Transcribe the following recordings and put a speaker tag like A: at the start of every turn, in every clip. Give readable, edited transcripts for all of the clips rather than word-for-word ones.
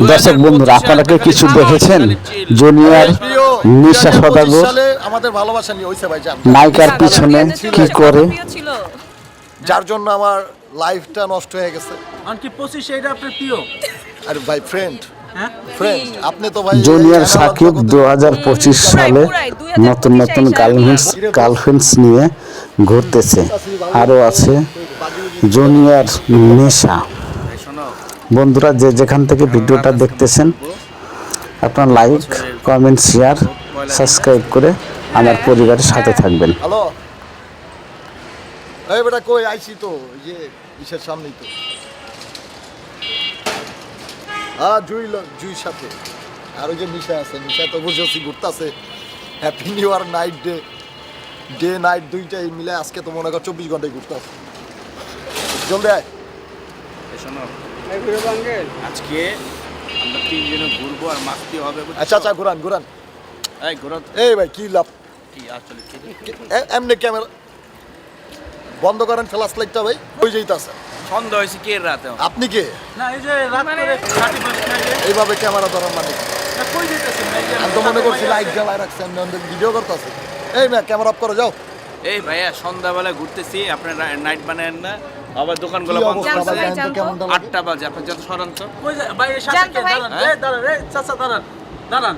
A: দর্শক বন্ধুরা, আপনারা কি কিছু দেখেছেন? জুনিয়র নিশা সদাগর
B: আমাদের ভালোবাসা নিয়ে হইছে ভাই, জান
A: নায়িকার পিছনে কি করে,
B: যার জন্য আমার লাইফটা নষ্ট হয়ে গেছে।
C: আনকি 25 এটা আপনার প্রিয়।
B: আরে ভাই ফ্রেন্ড,
C: হ্যাঁ
B: ফ্রেন্ড আপনি তো ভাই
A: জুনিয়র সাকিব 2025 সালে নতুন নতুন গার্লফ্রেন্ডস নিয়ে ঘুরতেছে। আরও আছে জুনিয়র নেশা। বন্ধুরা, যে যেখান থেকে ভিডিওটা দেখতেছেন, আপনার লাইক, কমেন্ট, শেয়ার, সাবস্ক্রাইব করে আমার পরিবারের সাথে থাকবেন।
B: হ্যালো, এই বেটা কই আইছি তো, যে ইসের সামনেই তো। জুই সাথে আর ওই যে নিশা আছে, নিশা তো বুঝেছি ঘুরতেছে। Happy new year night, day night দুইটাই মিলে আজকে তো মনে কর 24 ঘন্টায় ঘুরতেছে। জলদি আয়।
D: আজকে আমরা তিনজনে ঘুরবো আর মাস্তি হবে।
B: আচ্ছা আচ্ছা, ঘুরান ঘুরান।
D: এই ঘুরান।
B: এই ভাই কি লাভ,
D: কি আসলে
B: এমনি ক্যামেরা বন্ধ করেন, ফ্ল্যাশ লাইটটা ভাই ওই যেইতাছে।
D: সন্ধ্যা হয়েছে কে রাতে?
B: আপনি কে
C: না এই যে রাত করে 30 টাইমে
B: এইভাবে ক্যামেরা ধরার মানে কি?
C: না কই দিতেছেন ভাই?
B: আমি তো মনে করছি লাইট জ্বালায় রাখছেন, ভিডিও করতেছে। এই না, ক্যামেরা অফ করে যাও।
D: এই ভাইয়া সন্ধ্যাবেলা ঘুরতেছি, আপনার নাইট বানায়েন না, আবার দোকানগুলো
B: কি
D: বন্ধ
B: অবস্থা
D: আছে।
B: ভাই, জানতো কেমনটা লাগে?
D: 8টা বাজে, আপনার যত সরান্ত।
C: কই যায় ভাই? এর সাথে কে? দাঁড়ান, এই দাঁড়ান, এই চাচা দাঁড়ান, দাঁড়ান।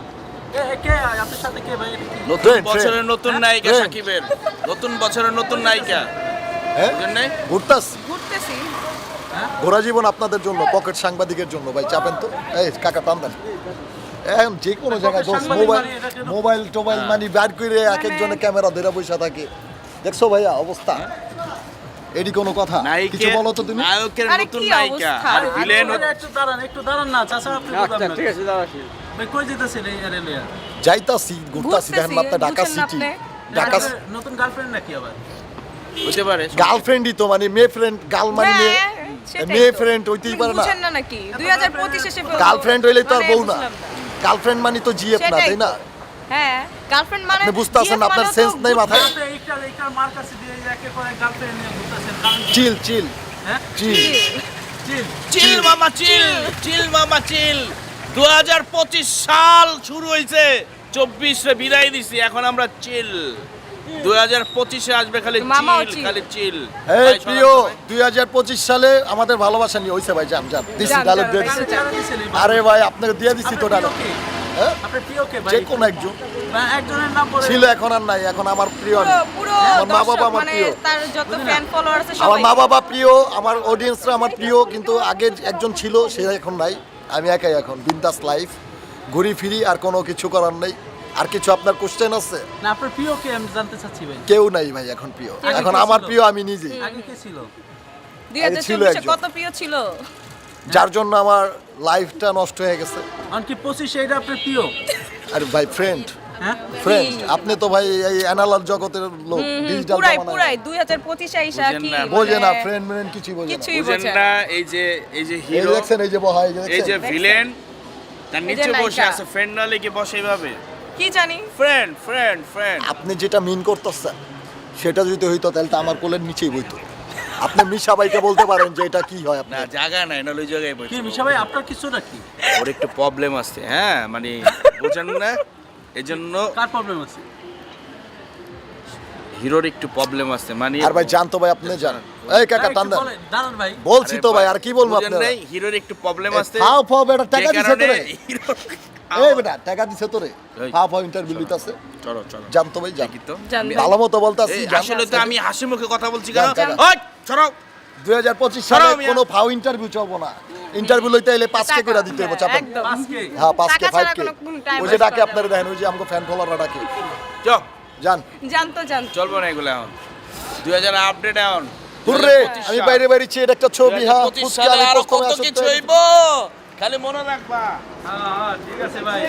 C: কে আপনার সাথে কে ভাই? এটা কি?
D: নতুন
B: Friend,
D: বছরের
B: friend.
D: নতুন নায়িকা
B: Friend.
D: সাকিবের, নতুন বছরের নতুন নায়িকা।
B: হ্যাঁ
D: বুঝেন নাই?
B: ঘুরতেছি। ঘোরা জীবন আপনাদের জন্য, পকেট সাংবাদিকের জন্য ভাই, চাপেন তো। এই কাকা টান দেন। এখন যে কোনো জায়গায় দোষ,
C: সাংবাদিক
B: মোবাইল
C: মানে এটা কেন?
B: মোবাইল টোবাইল মানে ব্যাড করে এক একজনে ক্যামেরা ধরে বসে থাকে। দেখছো ভাইয়া অবস্থা, এডি কোনো কথা? কিছু বলো তো তুমি।
D: নায়কের নতুন নায়িকা আর ভিলেন।
C: একটু দাঁড়ান না চাচা, আপনি আচ্ছা ঠিক আছে, দাঁড়াচ্ছি ভাই। কই যেতেছেন এই এরিয়া?
B: যাইতাছি ঘুরতাছি, দেখেন মাত্র ঢাকা সিটি। ঢাকা
C: নতুন গার্লফ্রেন্ড নাকি আবার?
D: হতে পারে।
B: গার্লফ্রেন্ডই তো, মানে মেয়ে ফ্রেন্ড, গার্ল মানে মেয়ে, মেয়ে ফ্রেন্ড হইতেই পারে না।
E: বুঝেন না নাকি 2025 এসে
B: গার্লফ্রেন্ড হইলে তো আর বউ না, গার্লফ্রেন্ড মানে তো জিএফ না, তাই না?
E: হ্যাঁ, গার্লফ্রেন্ড মানে
B: আপনি বুঝতাছেন না, আপনার সেন্স নাই মাথায়।
C: আপনি এইটার মার কাছে দিয়ে একে করে গার্লফ্রেন্ড নিয়ে ঘুরতেছেন।
B: চিল চিল
C: হ্যাঁ
B: চিল
C: চিল
D: চিল মামা চিল, চিল মামা চিল। 2025 সাল শুরু হয়েছে, 24 বিদায় দিছি, এখন আমরা চিল। 2025 আসবে খালি চিল, খালি চিল।
B: এই প্রিয়, 2025 সালে আমাদের ভালোবাসা নিয়ে হইছে ভাই, জান জান দিছি ডায়লগ দিয়ে দিছি। আরে ভাই আপনাকে দিয়ে দিছি তো ডায়লগ। হ্যাঁ,
C: আপনার প্রিয় কে ভাই?
B: যে কোন একজন
C: একজনের নাম বলে।
B: ছিল, এখন আর নাই। এখন আমার প্রিয়
E: পুরো
B: আমার মা বাবা আমার
E: মানে
B: প্রিয়,
E: তার যত ফ্যান ফলোয়ার আছে
B: আমার
E: সবাই
B: মা বাবা প্রিয়, আমার অডিয়েন্সরা আমার প্রিয়। কিন্তু আগে একজন ছিল, সে এখন নাই। আমি একাই এখন বিন্দাস লাইফ, ঘুরি ফিরি, আর কোনো কিছু করার নেই। আর কিছু আপনার কোশ্চেন আছে?
C: না আপনার প্রিয় কে আমি জানতে চাচ্ছি ভাই।
B: কেউ নাই ভাই এখন প্রিয়, এখন আমার প্রিয় আমি নিজে।
C: আগে কে ছিল?
E: 2024 কত প্রিয় ছিল,
B: যার জন্য আমার লাইফটা নষ্ট হয়ে গেছে।
C: আনকি 25 এটা আপনার প্রিয়।
B: আরে ভাই ফ্রেন্ড,
C: হ্যাঁ
B: ফ্রেন্ড আপনি তো ভাই এই অ্যানালগ জগতের লোক, ডিজিটাল
E: পুরাই 2025 আইসা কি
B: বোঝে না, ফ্রেন্ড মেন কিছুই বোঝে না।
E: কিছুই
D: বুঝেন
E: বোঝে
D: না। এই যে
B: এই
D: হিরো,
B: দেখছেন, এই যে বহা,
D: এই যে ভিলেন, তার
E: এই যে
D: নিচে বসে
E: নায়িকা।
D: আছে। ফ্রেন্ড না লেগে বসে এইভাবে,
E: কি জানি।
D: Friend friend friend.
B: আপনি যেটা মিন করতেছেন সেটা যদি হইতো তাহলে তো আমার কোলের নিচেই বইতো। আপনি মিশা ভাইকে বলতে পারেন যে এটা কি হয়
D: না
B: আপনার।
D: জায়গা নাই, না ওই জায়গায় বসে।
C: কি মিশা ভাই আপনার কিছু নাকি?
D: ওর একটু প্রবলেম আছে, হ্যাঁ মানে বুঝেন না, এজন্য
C: কার প্রবলেম আছে?
D: হিরোর একটু প্রবলেম আছে মানে।
B: আর ভাই জানতো ভাই, আপনি জানেন। এই কাকা টান দেন,
C: দাঁড়ান ভাই।
B: বলছি তো ভাই, আর কি বলবো
D: বুঝেন
B: আপনার?
D: নাই, হিরোর একটু প্রবলেম আছে।
B: ফাও ফাও বেটা টাকা
D: যে
B: দিছে
D: কারণে
B: তোরে।
D: হিরো-
B: এই বেটা টাকা দিছে তোরে,
D: এই।
B: ফাও ফাও ইন্টারভিউ লিতাছে।
D: চলো চলো
B: জানতো ভাই, জান
D: দেখি তো।
E: জানতো।
B: ভালো মতো বলতাছি।
D: এই, আসলে তো আমি হাসি মুখে কথা বলছি কেন?
B: জান, জান।
D: ওই সরো।
B: 2025 সালে
D: সরাও মিয়া।
B: কোনো ফাও ইন্টারভিউ চলবো না। ইন্টারভিউ লইতে এলে 5K করে দিতে হবে, চাপেন।
E: একদম।
C: আজকে
B: হ্যাঁ 5K
E: টাকা ছাড়া
B: 5K।
E: কোনো time
B: ওই যে
E: waste
B: ডাকে
E: করা
B: আপনারা দেখেন, ওই যে আমাকে ফ্যান ফলোয়াররা ডাকে।
D: চল
B: জান
E: জানতো
D: চলবো না এগুলো এখন। 2000 আপডেট এখন।
B: হুররে, আমি বাইরে বাইরেছি, এটা একটা ছবি। হ্যাঁ
D: 2025
B: ফুচকা
D: সালে
B: আমি
D: আরো
B: প্রথমে
D: কত
B: আসতে-
D: কিছু হইব, খালি মনে রাখবা।
C: হ্যাঁ ঠিক আছে ভাই।